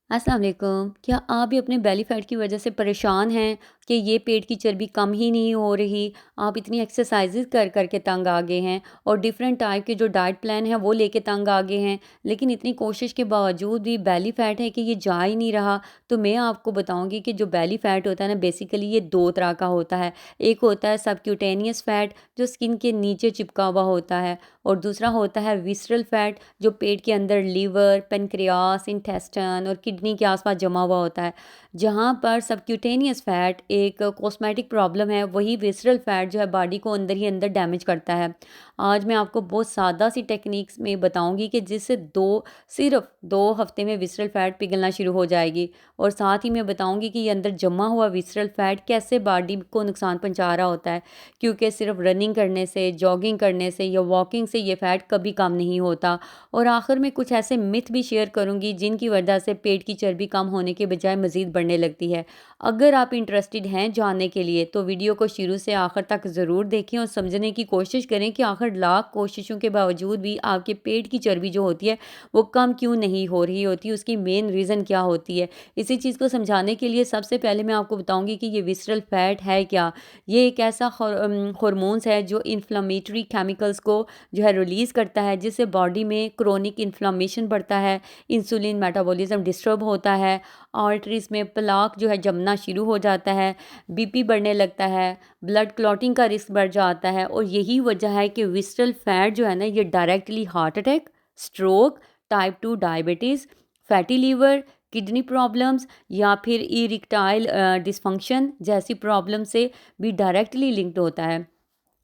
अस्सलाम वालेकुम। क्या आप भी अपने बेली फैट की वजह से परेशान हैं कि ये पेट की चर्बी कम ही नहीं हो रही? आप इतनी एक्सरसाइज़ेज़ कर कर के तंग आ गए हैं और डिफ़रेंट टाइप के जो डाइट प्लान है वो लेके तंग आ गए हैं, लेकिन इतनी कोशिश के बावजूद भी बेली फैट है कि ये जा ही नहीं रहा। तो मैं आपको बताऊँगी कि जो बेली फैट होता है ना, बेसिकली ये 2 तरह का होता है। एक होता है सबक्यूटेनियस फैट, जो स्किन के नीचे चिपका हुआ होता है, और दूसरा होता है विसरल फैट, जो पेट के अंदर लीवर, पैनक्रियास, इंटेस्टाइन और किडनी के आसपास जमा हुआ होता है। जहाँ पर सबक्यूटेनियस फैट एक कॉस्मेटिक प्रॉब्लम है, वही विसरल फैट जो है बॉडी को अंदर ही अंदर डैमेज करता है। आज मैं आपको बहुत सादा सी टेक्निक्स में बताऊंगी कि जिससे सिर्फ 2 हफ्ते में विसरल फैट पिघलना शुरू हो जाएगी, और साथ ही मैं बताऊंगी कि ये अंदर जमा हुआ विसरल फैट कैसे बॉडी को नुकसान पहुंचा रहा होता है, क्योंकि सिर्फ रनिंग करने से, जॉगिंग करने से या वॉकिंग से ये फैट कभी कम नहीं होता। और आखिर में कुछ ऐसे मिथ भी शेयर करूंगी जिनकी वजह से पेट की चर्बी कम होने के बजाय मज़ीद बढ़ने लगती है। अगर आप इंटरेस्टेड हैं जानने के लिए तो वीडियो को शुरू से आखिर तक ज़रूर देखें और समझने की कोशिश करें कि आखिर लाख कोशिशों के बावजूद भी आपके पेट की चर्बी जो होती है वो कम क्यों नहीं हो रही होती, उसकी मेन रीज़न क्या होती है। इसी चीज़ को समझाने के लिए सबसे पहले मैं आपको बताऊंगी कि ये विसरल फैट है क्या। ये एक ऐसा हार्मोन्स है जो इन्फ्लामेटरी केमिकल्स को जो है रिलीज़ करता है, जिससे बॉडी में क्रोनिक इन्फ्लामेशन बढ़ता है, इंसुलिन मेटाबॉलिज्म डिस्टर्ब होता है, आर्टरीज में प्लाक जो है जमना शुरू हो जाता है, बीपी बढ़ने लगता है, ब्लड क्लॉटिंग का रिस्क बढ़ जाता है। और यही वजह है कि विसरल फैट जो है ना, ये directly heart attack, stroke, type 2 diabetes, fatty liver, kidney problems या फिर इरेक्टाइल डिसफंक्शन जैसी प्रॉब्लम से भी डायरेक्टली लिंक्ड होता है।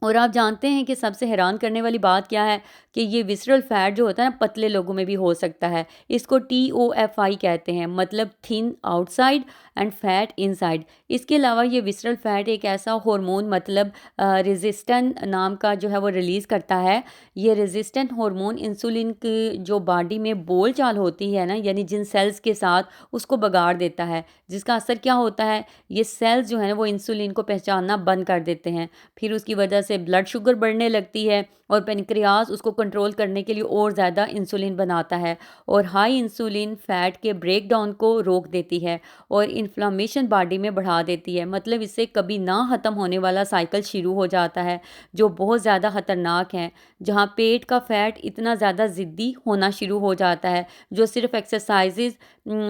और आप जानते हैं कि सबसे हैरान करने वाली बात क्या है कि ये विसरल फैट जो होता है ना, पतले लोगों में भी हो सकता है। इसको TOFI कहते हैं, मतलब thin outside and fat inside. इसके अलावा ये विसरल फैट एक ऐसा हार्मोन, मतलब रेजिस्टेंट नाम का जो है वो रिलीज़ करता है। ये रेजिस्टेंट हार्मोन इंसुलिन की जो बॉडी में बोल चाल होती है ना, यानी जिन सेल्स के साथ, उसको बिगाड़ देता है। जिसका असर क्या होता है, ये सेल्स जो है ना वो इंसुलिन को पहचानना बंद कर देते हैं। फिर उसकी वजह से ब्लड शुगर बढ़ने लगती है और पेनक्रियास उसको कंट्रोल करने के लिए और ज़्यादा इंसुलिन बनाता है, और हाई इंसुलिन फैट के ब्रेक डाउन को रोक देती है और इन्फ्लामेशन बॉडी में बढ़ा देती है। मतलब इससे कभी ना ख़त्म होने वाला साइकिल शुरू हो जाता है, जो बहुत ज़्यादा ख़तरनाक है। जहाँ पेट का फैट इतना ज़्यादा ज़िद्दी होना शुरू हो जाता है, जो सिर्फ एक्सरसाइजेज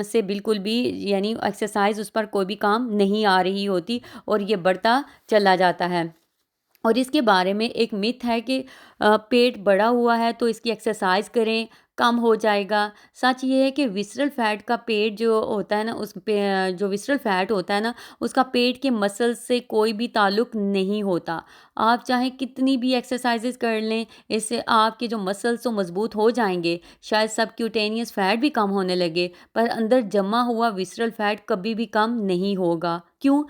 से बिल्कुल भी, यानी एक्सरसाइज उस पर कोई भी काम नहीं आ रही होती, और ये बढ़ता चला जाता है। और इसके बारे में एक मिथ है कि पेट बड़ा हुआ है तो इसकी एक्सरसाइज करें, कम हो जाएगा। सच ये है कि विसरल फैट का पेट जो होता है ना, जो विसरल फैट होता है ना, उसका पेट के मसल्स से कोई भी ताल्लुक नहीं होता। आप चाहे कितनी भी एक्सरसाइजेज कर लें, इससे आपके जो मसल्स तो मजबूत हो जाएंगे, शायद सबक्यूटेनियस फैट भी कम होने लगे, पर अंदर जमा हुआ विसरल फैट कभी भी कम नहीं होगा। क्यों?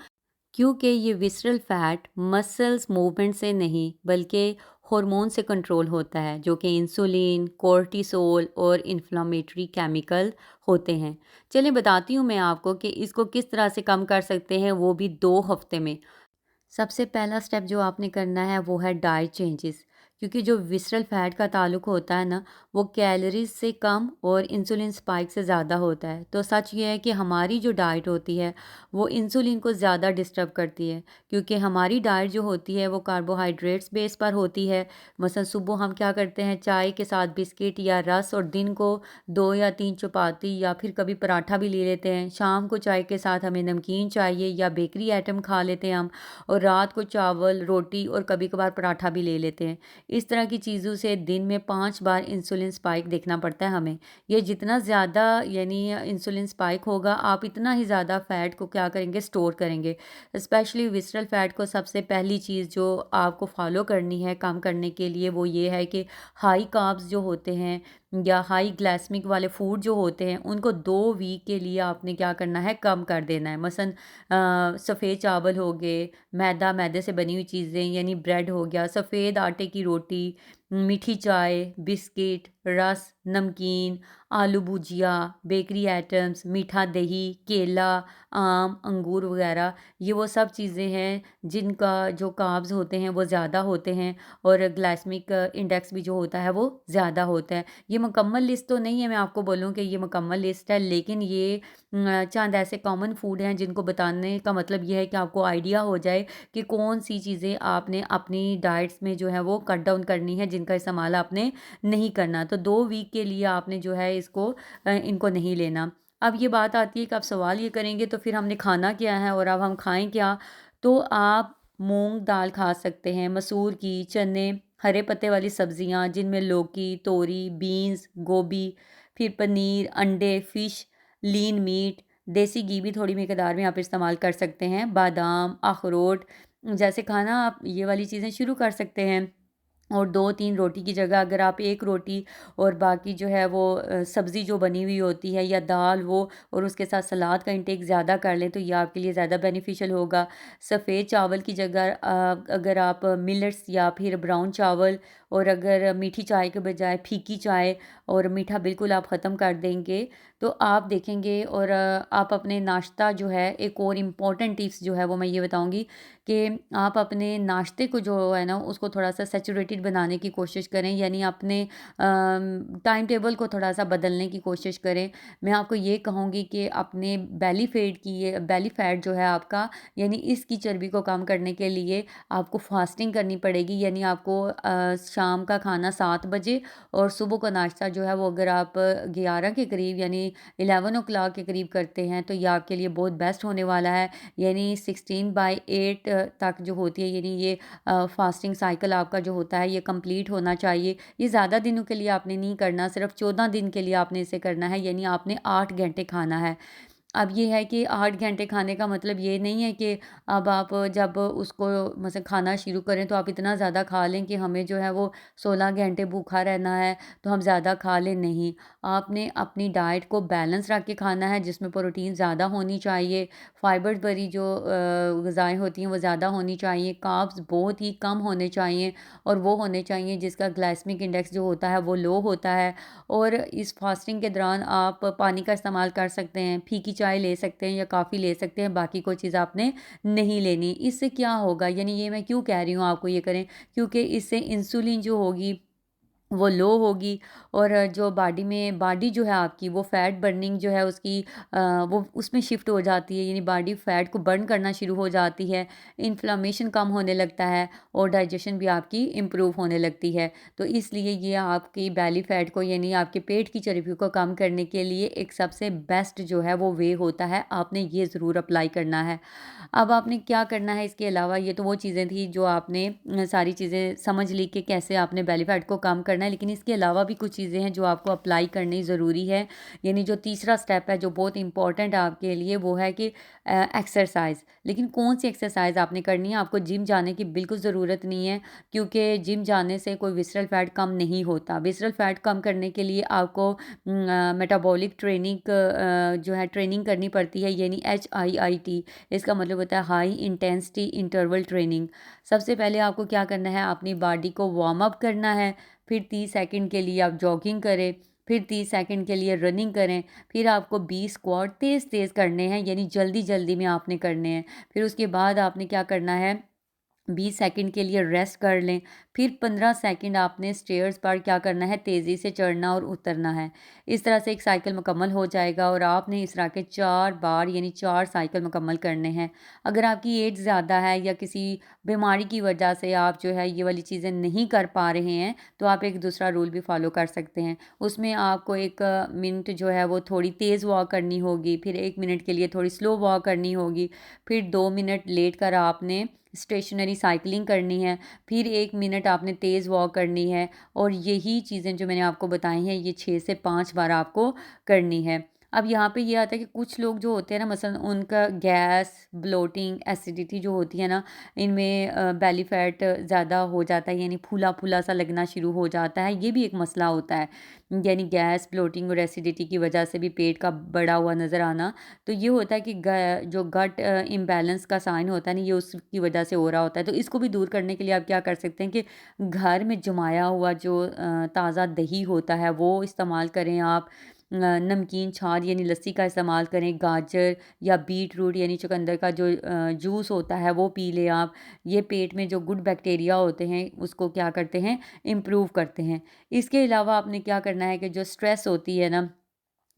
क्योंकि ये विसरल फैट मसल्स मूवमेंट से नहीं बल्कि हार्मोन से कंट्रोल होता है, जो कि इंसुलिन, कोर्टिसोल और इन्फ्लामेटरी केमिकल होते हैं। चलिए बताती हूँ मैं आपको कि इसको किस तरह से कम कर सकते हैं, वो भी 2 हफ्ते में। सबसे पहला स्टेप जो आपने करना है वो है डाइट चेंजेस, क्योंकि जो विसरल फैट का ताल्लुक होता है ना, वो कैलोरीज से कम और इंसुलिन स्पाइक से ज़्यादा होता है। तो सच ये है कि हमारी जो डाइट होती है वो इंसुलिन को ज़्यादा डिस्टर्ब करती है, क्योंकि हमारी डाइट जो होती है वो कार्बोहाइड्रेट्स बेस पर होती है। मसलन सुबह हम क्या करते हैं, चाय के साथ बिस्किट या रस, और दिन को 2 या 3 चपाती या फिर कभी पराठा भी ले लेते हैं। शाम को चाय के साथ हमें नमकीन चाहिए या बेकरी आइटम खा लेते हैं हम, और रात को चावल, रोटी और कभी कभार पराठा भी ले लेते हैं। इस तरह की चीज़ों से दिन में 5 बार इंसुलिन स्पाइक देखना पड़ता है हमें। ये जितना ज़्यादा यानी इंसुलिन स्पाइक होगा, आप इतना ही ज़्यादा फैट को क्या करेंगे, स्टोर करेंगे। स्पेशली विसरल फैट को सबसे पहली चीज़ जो आपको फॉलो करनी है कम करने के लिए, वो ये है कि हाई कार्ब्स जो होते हैं या हाई ग्लाइसेमिक वाले फूड जो होते हैं, उनको 2 वीक के लिए आपने क्या करना है, कम कर देना है। मसलन सफ़ेद चावल हो गए, मैदे से बनी हुई चीज़ें यानी ब्रेड हो गया, सफ़ेद आटे की रोटी, मीठी चाय, बिस्किट, रस, नमकीन, आलू भुजिया, बेकरी आइटम्स, मीठा दही, केला, आम, अंगूर वगैरह, ये वो सब चीज़ें हैं जिनका जो कार्ब्स होते हैं वो ज़्यादा होते हैं और ग्लाइसेमिक इंडेक्स भी जो होता है वो ज़्यादा होता है। ये मुकम्मल लिस्ट तो नहीं है, मैं आपको बोलूँ कि ये मुकम्मल लिस्ट है, लेकिन ये चंद ऐसे कॉमन फूड हैं जिनको बताने का मतलब ये है कि आपको आइडिया हो जाए कि कौन सी चीज़ें आपने अपनी डाइट्स में जो है वो कट डाउन करनी है, जिनका इस्तेमाल आपने नहीं करना। तो 2 वीक के लिए आपने जो है इसको इनको नहीं लेना। अब ये बात आती है कि आप सवाल ये करेंगे तो फिर हमने खाना क्या है और अब हम खाएँ क्या? तो आप मूँग दाल खा सकते हैं, मसूर की, चने, हरे पत्ते वाली सब्जियाँ जिनमें लौकी, तोरी, बीन्स, गोभी, फिर पनीर, अंडे, फ़िश, लीन मीट, देसी घी भी थोड़ी मिकदार में आप इस्तेमाल कर सकते हैं, बादाम, अखरोट जैसे खाना आप ये वाली चीज़ें शुरू कर सकते हैं। और 2-3 रोटी की जगह अगर आप 1 रोटी और बाकी जो है वो सब्ज़ी जो बनी हुई होती है या दाल वो और उसके साथ सलाद का इंटेक ज़्यादा कर लें तो ये आपके लिए ज़्यादा बेनिफिशियल होगा। सफ़ेद चावल की जगह अगर आप मिलेट्स या फिर ब्राउन चावल और अगर मीठी चाय के बजाय फीकी चाय और मीठा बिल्कुल आप ख़त्म कर देंगे, तो आप देखेंगे और आप अपने नाश्ता जो है एक और इम्पॉर्टेंट टिप्स जो है वो मैं ये बताऊँगी कि आप अपने नाश्ते को जो है ना उसको थोड़ा-सा सैचुरेटेड बनाने की कोशिश करें, यानी अपने टाइम टेबल को थोड़ा-सा बदलने की कोशिश करें। मैं आपको ये कहूँगी कि अपने बेली फैट जो है आपका, यानी इसकी चर्बी को कम करने के लिए आपको फास्टिंग करनी पड़ेगी, यानी आपको शाम का खाना 7 बजे और सुबह का नाश्ता जो है वो अगर आप 11 के करीब यानी 11 ओ क्लॉक के करीब करते हैं तो ये आपके लिए बहुत बेस्ट होने वाला है। यानी 16/8 तक जो होती है, यानी ये फास्टिंग साइकिल आपका जो होता है ये कंप्लीट होना चाहिए। ये ज़्यादा दिनों के लिए आपने नहीं करना, सिर्फ 14 दिन के लिए आपने इसे करना है, यानी आपने 8 घंटे खाना है। अब ये है कि 8 घंटे खाने का मतलब ये नहीं है कि अब आप जब उसको मतलब खाना शुरू करें तो आप इतना ज़्यादा खा लें कि हमें जो है वो 16 घंटे भूखा रहना है तो हम ज़्यादा खा लें, नहीं। आपने अपनी डाइट को बैलेंस रख के खाना है जिसमें प्रोटीन ज़्यादा होनी चाहिए, फाइबर भरी जो ग़िज़ाएँ होती हैं वो ज़्यादा होनी चाहिए, कार्ब्स बहुत ही कम होने चाहिए और वो होने चाहिए जिसका ग्लाइसेमिक इंडेक्स जो होता है वो लो होता है। और इस फास्टिंग के दौरान आप पानी का इस्तेमाल कर सकते हैं, फीकी चाय ले सकते हैं या कॉफ़ी ले सकते हैं, बाकी कोई चीज़ आपने नहीं लेनी। इससे क्या होगा, यानी ये मैं क्यों कह रही हूँ आपको ये करें, क्योंकि इससे इंसुलिन जो होगी वो लो होगी और जो बॉडी जो है आपकी वो फैट बर्निंग जो है उसकी वो उसमें शिफ्ट हो जाती है, यानी बॉडी फैट को बर्न करना शुरू हो जाती है, इन्फ्लेमेशन कम होने लगता है और डाइजेशन भी आपकी इम्प्रूव होने लगती है। तो इसलिए ये आपकी बेली फैट को यानी आपके पेट की चर्बी को कम करने के लिए एक सबसे बेस्ट जो है वो वे होता है, आपने ये ज़रूर अप्लाई करना है। अब आपने क्या करना है इसके अलावा, ये तो वो चीज़ें थी जो आपने सारी चीज़ें समझ ली कि कैसे आपने बेली फैट को कम करना है, लेकिन इसके अलावा भी कुछ चीज़ें हैं जो आपको अप्लाई करनी ज़रूरी है। यानी जो तीसरा स्टेप है जो बहुत इंपॉर्टेंट है आपके लिए वो है कि एक्सरसाइज़। लेकिन कौन सी एक्सरसाइज़ आपने करनी है, आपको जिम जाने की बिल्कुल ज़रूरत नहीं है, क्योंकि जिम जाने से कोई विसरल फैट कम नहीं होता। विसरल फैट कम करने के लिए आपको मेटाबॉलिक ट्रेनिंग जो है ट्रेनिंग करनी पड़ती है, यानी HIIT। इसका मतलब होता है हाई इंटेंसिटी इंटरवल ट्रेनिंग। सबसे पहले आपको क्या करना है, अपनी बॉडी को वार्म अप करना है, फिर 30 सेकंड के लिए आप जॉगिंग करें, फिर 30 सेकंड के लिए रनिंग करें, फिर आपको 20 स्क्वाट तेज़-तेज़ करने हैं, यानी जल्दी-जल्दी में आपने करने हैं। फिर उसके बाद आपने क्या करना है, 20 सेकंड के लिए रेस्ट कर लें, फिर 15 सेकंड आपने स्टेयर्स पर क्या करना है, तेज़ी से चढ़ना और उतरना है। इस तरह से एक साइकिल मुकम्मल हो जाएगा और आपने इस तरह के 4 बार यानी 4 साइकिल मुकम्मल करने हैं। अगर आपकी एज ज़्यादा है या किसी बीमारी की वजह से आप जो है ये वाली चीज़ें नहीं कर पा रहे हैं, तो आप एक दूसरा रूल भी फ़ॉलो कर सकते हैं। उसमें आपको 1 मिनट जो है वो थोड़ी तेज़ वॉक करनी होगी, फिर 1 मिनट के लिए थोड़ी स्लो वॉक करनी होगी, फिर 2 मिनट लेट कर आपने स्टेशनरी साइकिलिंग करनी है, फिर 1 मिनट आपने तेज़ वॉक करनी है और यही चीज़ें जो मैंने आपको बताई हैं ये 6 से 5 बार आपको करनी है। अब यहाँ पे ये आता है कि कुछ लोग जो होते हैं ना, मसलन उनका गैस, ब्लोटिंग, एसिडिटी जो होती है ना, इनमें बेली फैट ज़्यादा हो जाता है, यानी फूला-फूला सा लगना शुरू हो जाता है। ये भी एक मसला होता है, यानी गैस, ब्लोटिंग और एसिडिटी की वजह से भी पेट का बढ़ा हुआ नज़र आना। तो ये होता है कि जो गट इम्बैलेंस का साइन होता है ना, ये उसकी वजह से हो रहा होता है। तो इसको भी दूर करने के लिए आप क्या कर सकते हैं कि घर में जमाया हुआ जो ताज़ा दही होता है वो इस्तेमाल करें आप। नमकीन छाछ यानी लस्सी का इस्तेमाल करें, गाजर या बीट रूट यानी चुकंदर का जो जूस होता है वो पी लें आप। ये पेट में जो गुड बैक्टीरिया होते हैं उसको क्या करते हैं, इम्प्रूव करते हैं। इसके अलावा आपने क्या करना है कि जो स्ट्रेस होती है ना,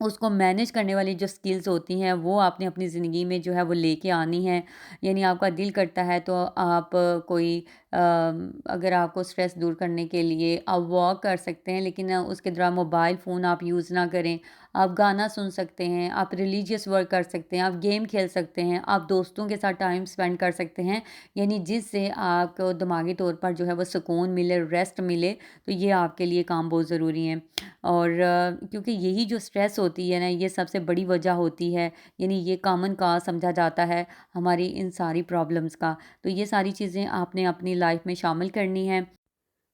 उसको मैनेज करने वाली जो स्किल्स होती हैं वो आपने अपनी ज़िंदगी में जो है वो लेके आनी है। यानी आपका दिल करता है तो आप कोई अगर आपको स्ट्रेस दूर करने के लिए आप वॉक कर सकते हैं, लेकिन उसके दौरान मोबाइल फ़ोन आप यूज़ ना करें। आप गाना सुन सकते हैं, आप रिलीजियस वर्क कर सकते हैं, आप गेम खेल सकते हैं, आप दोस्तों के साथ टाइम स्पेंड कर सकते हैं, यानी जिससे आपको दिमागी तौर पर जो है वो सुकून मिले, रेस्ट मिले। तो ये आपके लिए काम बहुत ज़रूरी है। और क्योंकि यही जो स्ट्रेस होती है ना, ये सबसे बड़ी वजह होती है, यानी ये कॉमन कॉज़ समझा जाता है हमारी इन सारी प्रॉब्लम्स का। तो ये सारी चीज़ें आपने अपनी लाइफ में शामिल करनी है।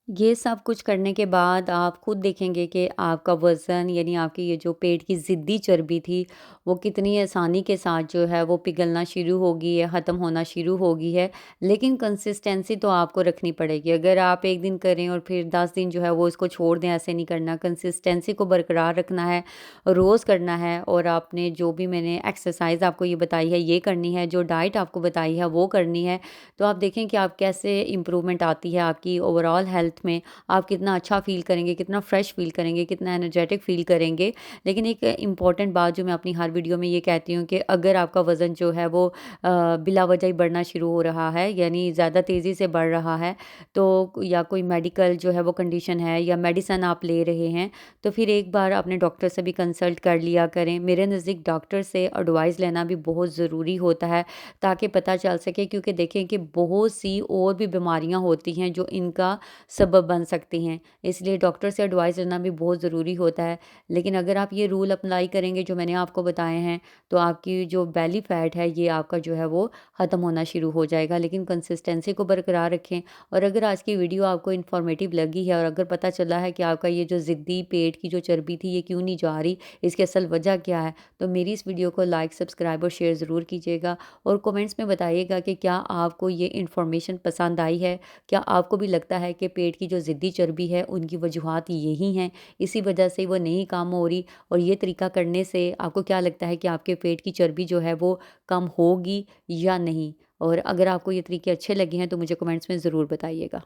ये सब कुछ करने के बाद आप खुद देखेंगे कि आपका वज़न, यानी आपकी ये जो पेट की ज़िद्दी चर्बी थी, वो कितनी आसानी के साथ जो है वो पिघलना शुरू हो गई है, ख़त्म होना शुरू हो गई है। लेकिन कंसिस्टेंसी तो आपको रखनी पड़ेगी। अगर आप 1 दिन करें और फिर 10 दिन जो है वो इसको छोड़ दें, ऐसे नहीं करना। कंसिस्टेंसी को बरकरार रखना है, रोज़ करना है, और आपने जो भी मैंने एक्सरसाइज़ आपको ये बताई है ये करनी है, जो डाइट आपको बताई है वो करनी है। तो आप देखें कि आप कैसे इम्प्रूवमेंट आती है आपकी ओवरऑल हेल्थ में। आप कितना अच्छा फ़ील करेंगे, कितना फ्रेश फ़ील करेंगे, कितना एनर्जेटिक फ़ील करेंगे। लेकिन एक इम्पॉर्टेंट बात जो मैं अपनी हर वीडियो में ये कहती हूँ कि अगर आपका वज़न जो है वो बिला वजह ही बढ़ना शुरू हो रहा है, यानी ज़्यादा तेज़ी से बढ़ रहा है, तो या कोई मेडिकल जो है वो कंडीशन है या मेडिसिन आप ले रहे हैं, तो फिर एक बार अपने डॉक्टर से भी कंसल्ट कर लिया करें। मेरे नज़दीक डॉक्टर से एडवाइस लेना भी बहुत ज़रूरी होता है, ताकि पता चल सके, क्योंकि देखें कि बहुत सी और भी बीमारियां होती हैं जो इनका सबब बन सकती हैं। इसलिए डॉक्टर से एडवाइस लेना भी बहुत ज़रूरी होता है। लेकिन अगर आप ये रूल अप्लाई करेंगे जो मैंने आपको बताए हैं, तो आपकी जो बेली फैट है ये आपका जो है वो ख़त्म होना शुरू हो जाएगा। लेकिन कंसिस्टेंसी को बरकरार रखें। और अगर आज की वीडियो आपको इन्फॉर्मेटिव लगी है और अगर पता चला है कि आपका ये जो ज़िद्दी पेट की जो चर्बी थी ये क्यों नहीं जा रही, इसकी असल वजह क्या है, तो मेरी इस वीडियो को लाइक, सब्सक्राइब और शेयर ज़रूर कीजिएगा। और कमेंट्स में बताइएगा कि क्या आपको ये इन्फॉर्मेशन पसंद आई है? क्या आपको भी लगता है कि पेट की जो ज़िद्दी चर्बी है उनकी वजूहात यही हैं, इसी वजह से वो नहीं कम हो रही? और ये तरीका करने से आपको क्या लगता है कि आपके पेट की चर्बी जो है वो कम होगी या नहीं? और अगर आपको ये तरीके अच्छे लगे हैं तो मुझे कमेंट्स में ज़रूर बताइएगा।